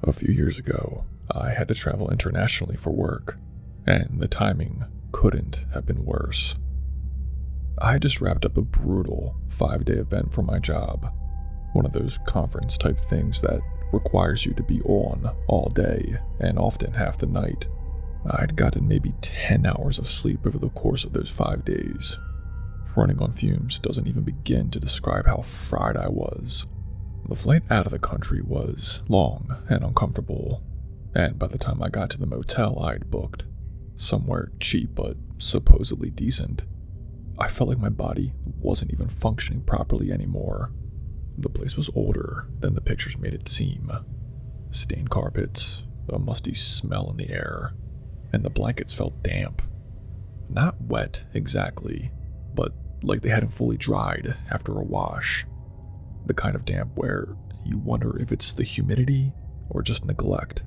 A few years ago, I had to travel internationally for work, and the timing couldn't have been worse. I had just wrapped up a brutal 5-day event for my job, one of those conference type things that requires you to be on all day and often half the night. I'd gotten maybe 10 hours of sleep over the course of those 5 days. Running on fumes doesn't even begin to describe how fried I was. The flight out of the country was long and uncomfortable, and by the time I got to the motel I'd booked, somewhere cheap but supposedly decent, I felt like my body wasn't even functioning properly anymore. The place was older than the pictures made it seem. Stained carpets, a musty smell in the air, and the blankets felt damp. Not wet exactly, but like they hadn't fully dried after a wash. The kind of damp where you wonder if it's the humidity or just neglect.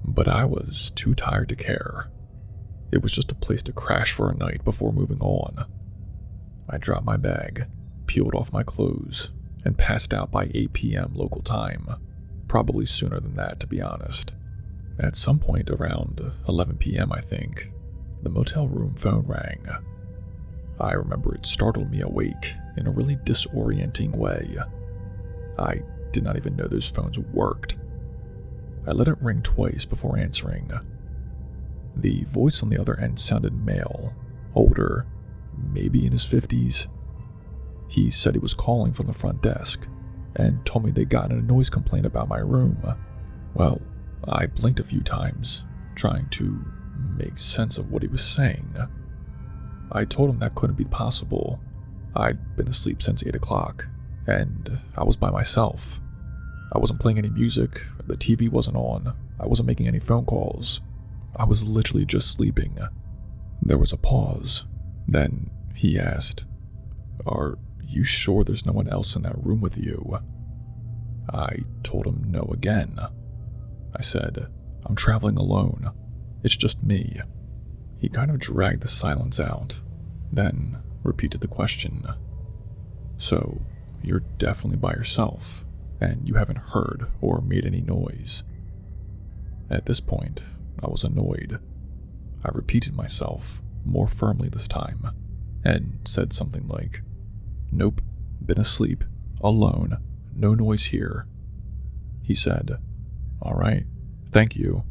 But I was too tired to care. It was just a place to crash for a night before moving on. I dropped my bag, peeled off my clothes, and passed out by 8 p.m. local time. Probably sooner than that, to be honest. At some point around 11 p.m., I think, the motel room phone rang. I remember it startled me awake in a really disorienting way. I did not even know those phones worked. I let it ring twice before answering. The voice on the other end sounded male, older, maybe in his 50s. He said he was calling from the front desk and told me they'd gotten a noise complaint about my room. Well, I blinked a few times, trying to make sense of what he was saying. I told him that couldn't be possible. I'd been asleep since 8 o'clock, and I was by myself. I wasn't playing any music, the TV wasn't on, I wasn't making any phone calls. I was literally just sleeping. There was a pause. Then he asked, "Are you sure there's no one else in that room with you?" I told him no again. I said, "I'm traveling alone. It's just me." He kind of dragged the silence out, then repeated the question. "So, you're definitely by yourself, and you haven't heard or made any noise?" At this point, I was annoyed. I repeated myself, more firmly this time, and said something like, "Nope, been asleep, alone, no noise here." He said, "All right, thank you,"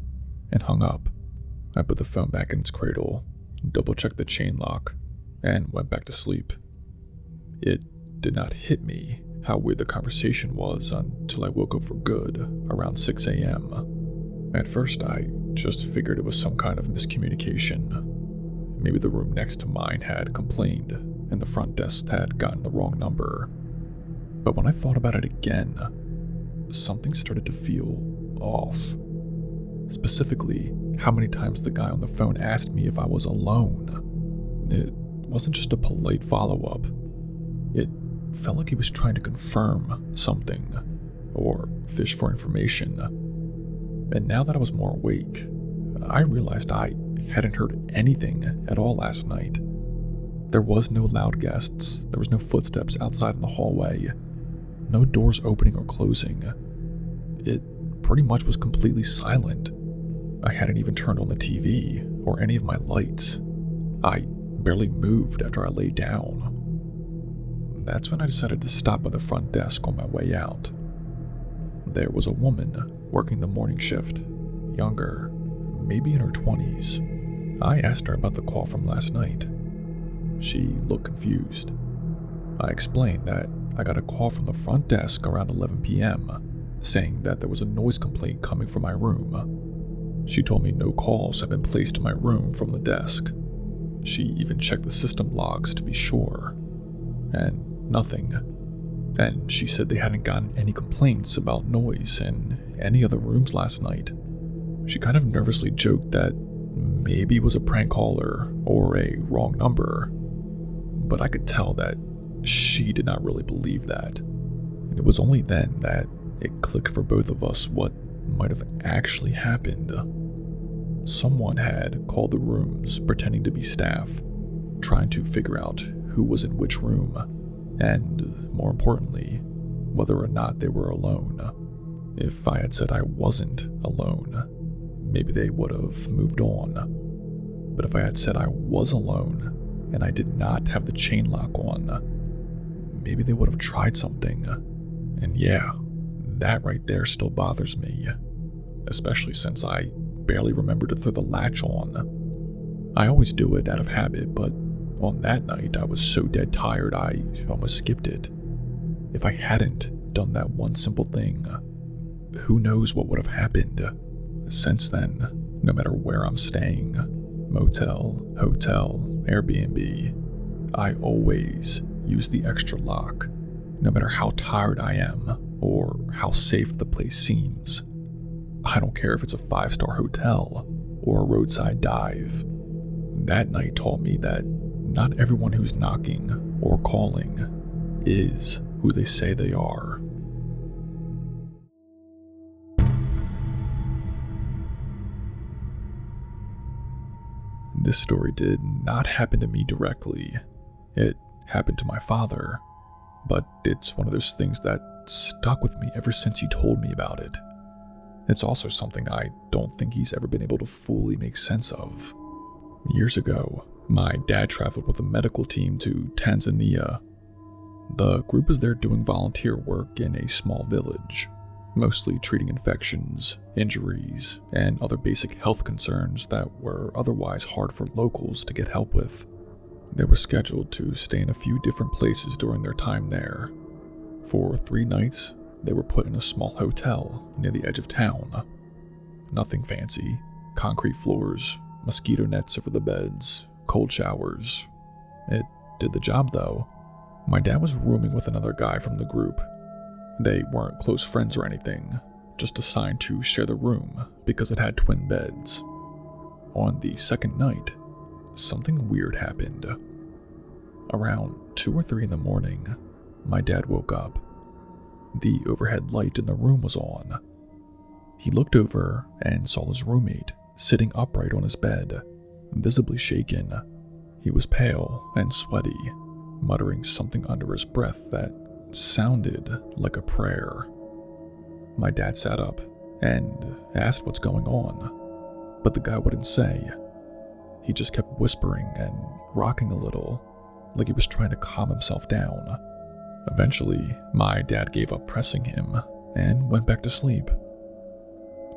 and hung up. I put the phone back in its cradle, double-checked the chain lock, and went back to sleep. It did not hit me how weird the conversation was until I woke up for good around 6 a.m. At first, I just figured it was some kind of miscommunication. Maybe the room next to mine had complained, and the front desk had gotten the wrong number. But when I thought about it again, something started to feel off. Specifically, how many times the guy on the phone asked me if I was alone. It wasn't just a polite follow-up. It felt like he was trying to confirm something, or fish for information. And now that I was more awake, I realized I hadn't heard anything at all last night. There was no loud guests, there was no footsteps outside in the hallway, no doors opening or closing. It pretty much was completely silent. I hadn't even turned on the TV or any of my lights. I barely moved after I lay down. That's when I decided to stop by the front desk on my way out. There was a woman working the morning shift, younger, maybe in her 20s. I asked her about the call from last night. She looked confused. I explained that I got a call from the front desk around 11 p.m. saying that there was a noise complaint coming from my room. She told me no calls had been placed in my room from the desk. She even checked the system logs to be sure, and nothing. And she said they hadn't gotten any complaints about noise in any of the rooms last night. She kind of nervously joked that maybe it was a prank caller or a wrong number, but I could tell that she did not really believe that. And it was only then that it clicked for both of us what might have actually happened. Someone had called the rooms pretending to be staff, trying to figure out who was in which room, and more importantly, whether or not they were alone. If I had said I wasn't alone, maybe they would have moved on. But if I had said I was alone and I did not have the chain lock on, maybe they would have tried something. And yeah, that right there still bothers me, especially since I barely remember to throw the latch on. I always do it out of habit, but on that night I was so dead tired I almost skipped it. If I hadn't done that one simple thing, who knows what would have happened. Since then, no matter where I'm staying, motel, hotel, Airbnb, I always use the extra lock, no matter how tired I am or how safe the place seems. I don't care if it's a 5-star hotel or a roadside dive. That night taught me that not everyone who's knocking or calling is who they say they are. This story did not happen to me directly. It happened to my father, but it's one of those things that stuck with me ever since he told me about it. It's also something I don't think he's ever been able to fully make sense of. Years ago, my dad traveled with a medical team to Tanzania. The group was there doing volunteer work in a small village, mostly treating infections, injuries, and other basic health concerns that were otherwise hard for locals to get help with. They were scheduled to stay in a few different places during their time there. For 3 nights, they were put in a small hotel near the edge of town. Nothing fancy, concrete floors, mosquito nets over the beds, cold showers. It did the job though. My dad was rooming with another guy from the group. They weren't close friends or anything, just assigned to share the room because it had twin beds. On the second night, something weird happened. Around 2 or 3 in the morning, my dad woke up. The overhead light in the room was on. He looked over and saw his roommate sitting upright on his bed, visibly shaken. He was pale and sweaty, muttering something under his breath that sounded like a prayer. My dad sat up and asked what's going on, but the guy wouldn't say. He just kept whispering and rocking a little, like he was trying to calm himself down. Eventually, my dad gave up pressing him and went back to sleep.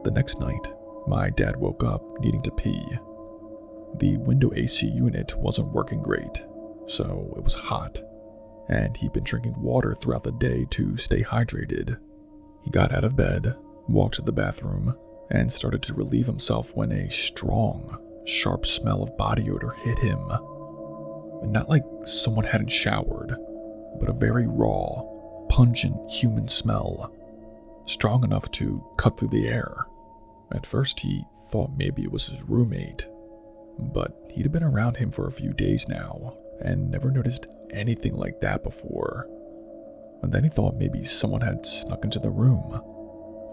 The next night, my dad woke up needing to pee. The window AC unit wasn't working great, so it was hot, and he'd been drinking water throughout the day to stay hydrated. He got out of bed, walked to the bathroom, and started to relieve himself when a strong, sharp smell of body odor hit him. Not like someone hadn't showered, but a very raw, pungent human smell, strong enough to cut through the air. At first he thought maybe it was his roommate, but he'd been around him for a few days now and never noticed anything like that before. And then he thought maybe someone had snuck into the room.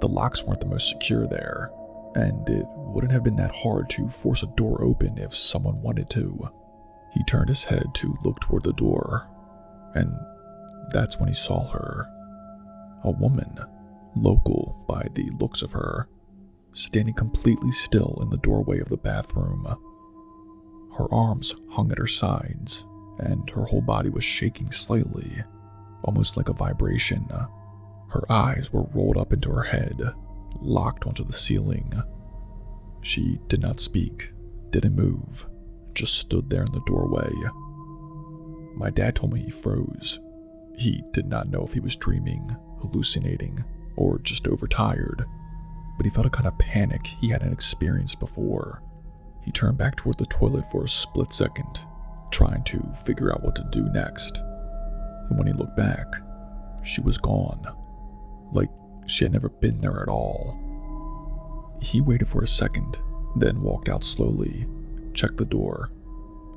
The locks weren't the most secure there, and it wouldn't have been that hard to force a door open if someone wanted to. He turned his head to look toward the door, and that's when he saw her. A woman, local by the looks of her, standing completely still in the doorway of the bathroom. Her arms hung at her sides, and her whole body was shaking slightly, almost like a vibration. Her eyes were rolled up into her head, locked onto the ceiling. She did not speak, didn't move, just stood there in the doorway. My dad told me he froze. He did not know if he was dreaming, hallucinating, or just overtired, but he felt a kind of panic he hadn't experienced before. He turned back toward the toilet for a split second, trying to figure out what to do next. And when he looked back, she was gone, like she had never been there at all. He waited for a second, then walked out slowly, checked the door,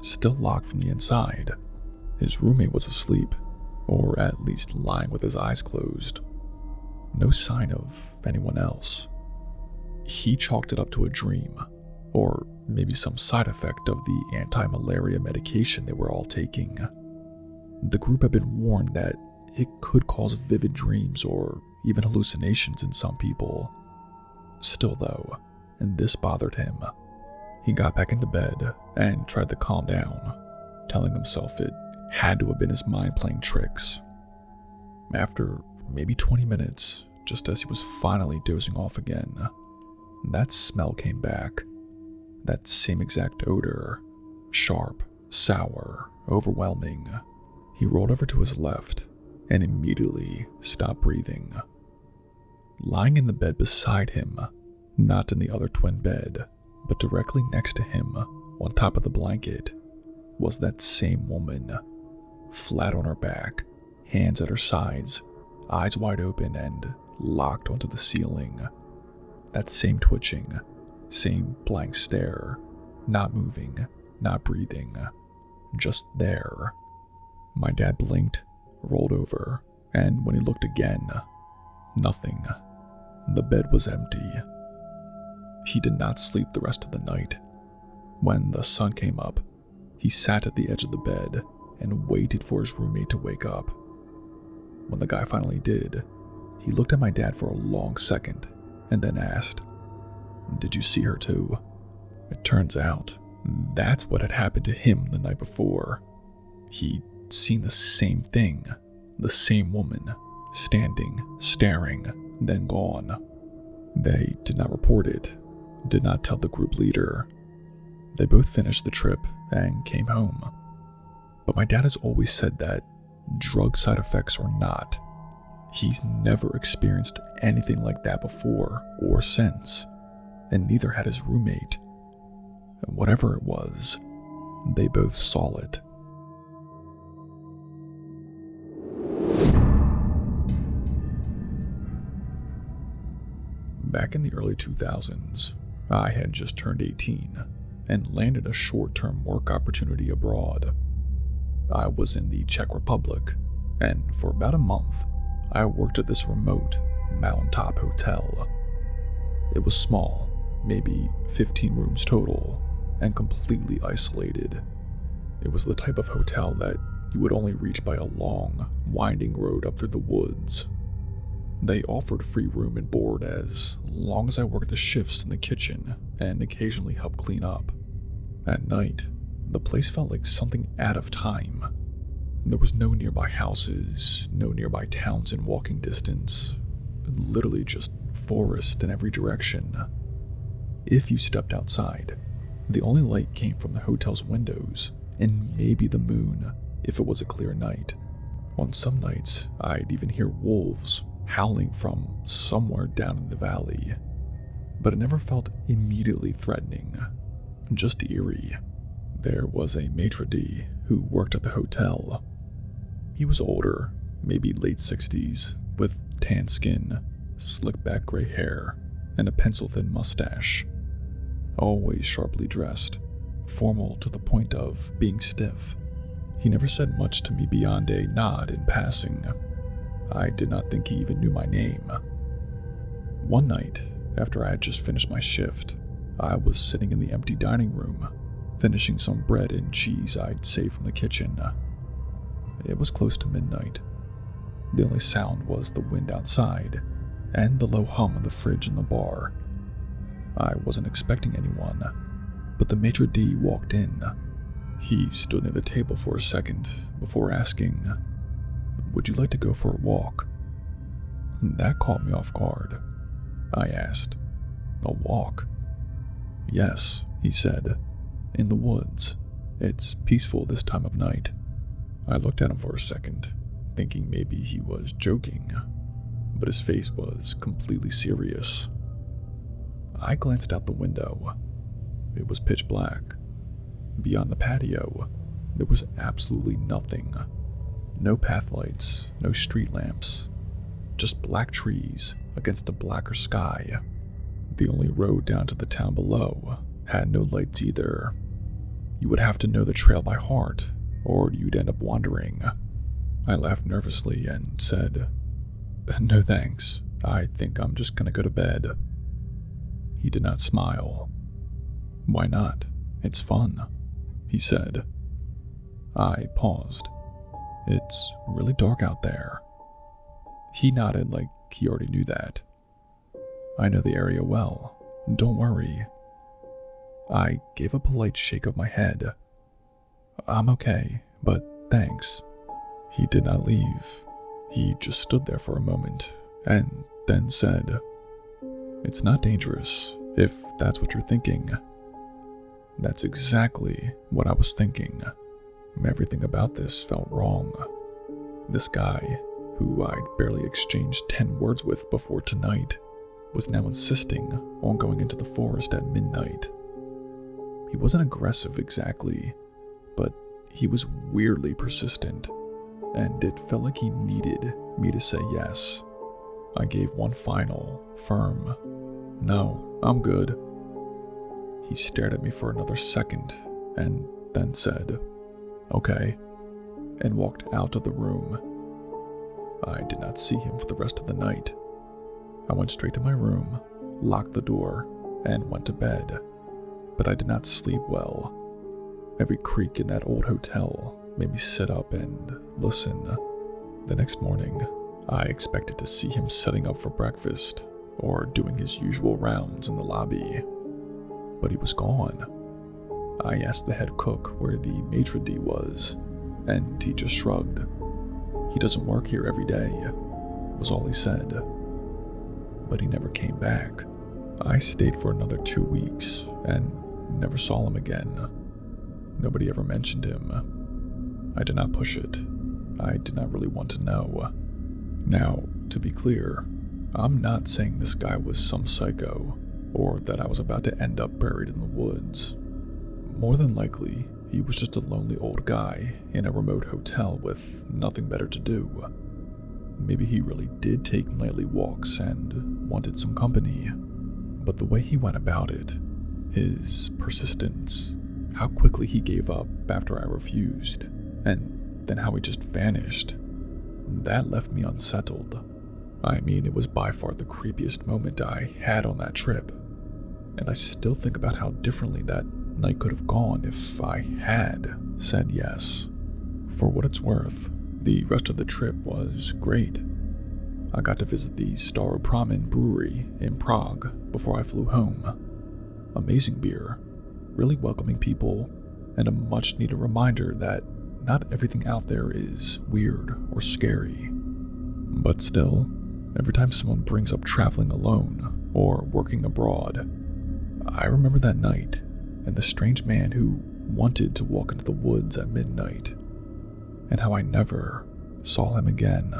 still locked from the inside. His roommate was asleep, or at least lying with his eyes closed. No sign of anyone else. He chalked it up to a dream, or maybe some side effect of the anti-malaria medication they were all taking. The group had been warned that it could cause vivid dreams or even hallucinations in some people. Still though, and this bothered him, he got back into bed and tried to calm down, telling himself it had to have been his mind playing tricks. After maybe 20 minutes, just as he was finally dozing off again, that smell came back. That same exact odor, sharp, sour, overwhelming. He rolled over to his left and immediately stopped breathing. Lying in the bed beside him, not in the other twin bed, but directly next to him, on top of the blanket, was that same woman, flat on her back, hands at her sides, eyes wide open and locked onto the ceiling. That same twitching, same blank stare, not moving, not breathing, just there. My dad blinked, rolled over, and when he looked again, nothing. The bed was empty. He did not sleep the rest of the night. When the sun came up, he sat at the edge of the bed and waited for his roommate to wake up. When the guy finally did, he looked at my dad for a long second and then asked, "Did you see her too?" It turns out, that's what had happened to him the night before. He'd seen the same thing, the same woman, standing, staring, then gone. They did not report it, did not tell the group leader. They both finished the trip and came home. But my dad has always said that, drug side effects or not, he's never experienced anything like that before or since, and neither had his roommate. Whatever it was, they both saw it. Back in the early 2000s, I had just turned 18 and landed a short-term work opportunity abroad. I was in the Czech Republic, and for about a month, I worked at this remote, mountaintop hotel. It was small, maybe 15 rooms total, and completely isolated. It was the type of hotel that you would only reach by a long, winding road up through the woods. They offered free room and board as long as I worked the shifts in the kitchen and occasionally helped clean up. At night, the place felt like something out of time. There was no nearby houses, no nearby towns in walking distance, literally just forest in every direction. If you stepped outside, the only light came from the hotel's windows and maybe the moon if it was a clear night. On some nights, I'd even hear wolves howling from somewhere down in the valley, but it never felt immediately threatening, just eerie. There was a maitre d' who worked at the hotel. He was older, maybe late 60s, with tan skin, slick back gray hair, and a pencil-thin mustache. Always sharply dressed, formal to the point of being stiff. He never said much to me beyond a nod in passing. I did not think he even knew my name. One night, after I had just finished my shift, I was sitting in the empty dining room, finishing some bread and cheese I'd saved from the kitchen. It was close to midnight. The only sound was the wind outside and the low hum of the fridge in the bar. I wasn't expecting anyone, but the maitre d' walked in. He stood near the table for a second before asking, "Would you like to go for a walk?" That caught me off guard. I asked, "A walk?" "Yes," he said, "in the woods. It's peaceful this time of night." I looked at him for a second, thinking maybe he was joking, but his face was completely serious. I glanced out the window. It was pitch black. Beyond the patio, there was absolutely nothing. No path lights, no street lamps, just black trees against a blacker sky. The only road down to the town below had no lights either. You would have to know the trail by heart, or you'd end up wandering. I laughed nervously and said, "No thanks, I think I'm just gonna go to bed." He did not smile. "Why not? It's fun," he said. I paused. It's really dark out there." He nodded like he already knew that. "I know the area well. Don't worry." I gave a polite shake of my head. "I'm okay, but thanks." He did not leave. He just stood there for a moment and then said, "It's not dangerous, if that's what you're thinking." That's exactly what I was thinking. Everything about this felt wrong. This guy, who I'd barely exchanged 10 words with before tonight, was now insisting on going into the forest at midnight. He wasn't aggressive exactly, but he was weirdly persistent, and it felt like he needed me to say yes. I gave one final, firm, "No, I'm good." He stared at me for another second, and then said, "Okay," and walked out of the room. I did not see him for the rest of the night. I went straight to my room, locked the door, and went to bed. But I did not sleep well. Every creak in that old hotel made me sit up and listen. The next morning, I expected to see him setting up for breakfast or doing his usual rounds in the lobby. But he was gone. I asked the head cook where the maitre d' was, and he just shrugged. "He doesn't work here every day," was all he said. But he never came back. I stayed for another 2 weeks and never saw him again. Nobody ever mentioned him. I did not push it. I did not really want to know. Now, to be clear, I'm not saying this guy was some psycho, or that I was about to end up buried in the woods. More than likely, he was just a lonely old guy in a remote hotel with nothing better to do. Maybe he really did take nightly walks and wanted some company. But the way he went about it, his persistence, how quickly he gave up after I refused, and then how he just vanished, that left me unsettled. I mean, it was by far the creepiest moment I had on that trip, and I still think about how differently that night could have gone if I had said yes. For what it's worth, the rest of the trip was great. I got to visit the Staropramen brewery in Prague before I flew home. Amazing beer, really welcoming people, and a much-needed reminder that not everything out there is weird or scary. But still, every time someone brings up traveling alone or working abroad, I remember that night and the strange man who wanted to walk into the woods at midnight, and how I never saw him again.